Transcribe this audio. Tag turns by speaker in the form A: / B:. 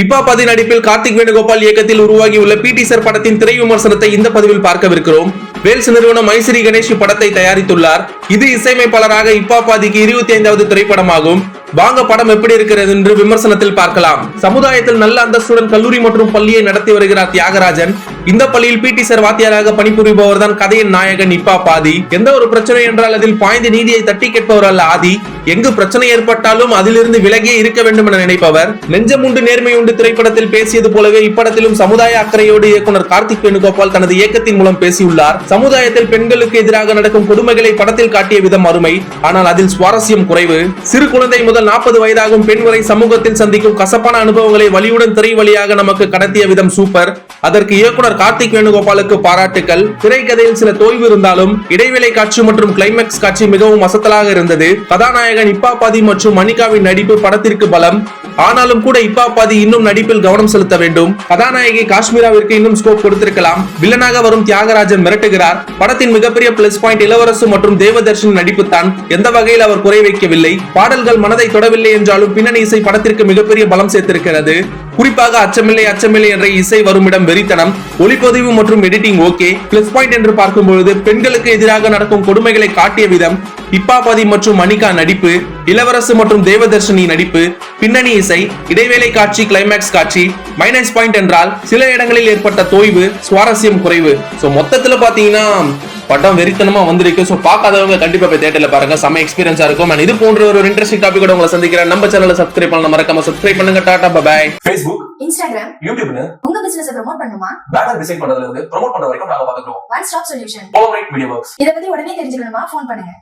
A: இப்பாபாதி நடிப்பில் கார்த்திக் வேணுகோபால் இயக்கத்தில் உருவாகியுள்ள பீட்டீசர் படத்தின் திரை விமர்சனத்தை இந்த பதிவில் பார்க்கவிருக்கிறோம். வேல்ஸ் நிறுவனம் ஐஸ்ரீ கணேஷ் படத்தை தயாரித்துள்ளார். இது இசையமைப்பாளராக இப்பாபாதிக்கு 25வது திரைப்படமாகும். வாங்க படம் எப்படி இருக்கிறது என்று விமர்சனத்தில் பார்க்கலாம். சமுதாயத்தில் நல்ல அந்தஸ்துடன் கல்லூரி மற்றும் பள்ளியை நடத்தி வருகிறார் தியாகராஜன். இந்த பள்ளியில் பீட்டீசர் வாத்தியாராக பணிபுரிபவர் தான் கதையின் நாயகன் இப்பாபாதி. எந்த ஒரு பிரச்சனை என்றால் அதில் பாய்ந்து நீதியை தட்டி கேட்பவர் அல்ல ஆதி. எங்கு பிரச்சனை ஏற்பட்டாலும் அதிலிருந்து விலகியே இருக்க வேண்டும் என நினைப்பவர். நெஞ்சமுண்டு நேர்மை உண்டு திரைப்படத்தில் பேசியது போலவே இப்படத்திலும் சமுதாய அக்கறையோடு இயக்குனர் கார்த்திக் வேணுகோபால் தனது இயக்கத்தின் மூலம் பேசியுள்ளார். சமுதாயத்தில் பெண்களுக்கு எதிராக நடக்கும் கொடுமைகளை படத்தில் காட்டிய விதம் அருமை. ஆனால் அதில் சுவாரஸ்யம் குறைவு. சிறு குழந்தை முதல் 40 வயதாகும் பெண் வரை சமூகத்தில் சந்திக்கும் கசப்பான அனுபவங்களை வலியுடன் திரை வழியாக நமக்கு கடத்திய விதம் சூப்பர். அதற்கு இயக்குனர் கார்த்திக் வேணுகோபாலுக்கு பாராட்டுக்கள். திரைக்கதையில் சில தோய்வு இருந்தாலும் இடைவேளை காட்சி மற்றும் கிளைமேக்ஸ் காட்சி மிகவும் அசத்தலாக இருந்தது. கதாநாயகன் இப்பாபாதி மற்றும் மணிகாவின் நடிப்பு படத்திற்கு பலம். ஆனாலும் கூட இப்பாபாதி இன்னும் நடிப்பில் கவனம் செலுத்த வேண்டும். கதாநாயகி காஷ்மீராவிற்கு இன்னும் ஸ்கோப் கொடுத்திருக்கலாம். வில்லனாக வரும் தியாகராஜன் மிரட்டுகிறார். படத்தின் மிகப்பெரிய பிளஸ் பாயிண்ட் இளவரசு மற்றும் தேவதர்ஷன் நடிப்பு தான். எந்த வகையில் அவர் குறை வைக்கவில்லை. பாடல்கள் மனதை தொடவில்லை என்றாலும் பின்னணி இசை படத்திற்கு மிகப்பெரிய பலம் சேர்த்திருக்கிறது. குறிப்பாக அச்சமில்லை அச்சமில்லை என்ற இசை வருமிடம் வெறித்தனம். ஒளிப்பதிவு மற்றும் எடிட்டிங் ஓகே. பிளஸ் பாயிண்ட் என்று பார்க்கும்பொழுது பெண்களுக்கு எதிராக நடக்கும் கொடுமைகளை காட்டிய விதம், இப்பாபாதி மற்றும் மணிகா நடிப்பு, இளவரசு மற்றும் தேவதர்ஷினி நடிப்பு, பின்னணி இசை, இடைவேளை காட்சி, கிளைமேக்ஸ் காட்சி. மைனஸ் பாயிண்ட் என்றால் சில இடங்களில் ஏற்பட்ட தோய்வு, சுவாரஸ்யம் குறைவு. சோ மொத்தத்துல பாத்தீங்கன்னா படம் வெறித்தனமா வந்திருக்கு. சோ பார்க்காதவங்க கண்டிப்பா போய் தியேட்டர்ல பாருங்க. செம எக்ஸ்பீரியன்ஸா இருக்கும். இது போன்ற ஒரு இன்ட்ரெஸ்டிங் டாபிக்கோட உங்களை சந்திக்கிறேன். நம்ம சேனலை சப்ஸ்கிரைப் பண்ண மறக்காம சப்ஸ்கிரைப் பண்ணுங்க. Tata bye.
B: Facebook,
C: Instagram,
B: YouTubeனு
C: உங்க பிசினஸ் ப்ரோமோட் பண்ணுமா?
B: பேனர் டிசைன் பண்றதுல இருந்து ப்ரோமோட் பண்ற வரைக்கும் நாங்க பாத்துக்கிறோம்.
C: One stop solution.
B: Polarite Media Works.
C: இத பத்தி உடனே தெரிஞ்சுக்கணுமா? ஃபோன் பண்ணுங்க.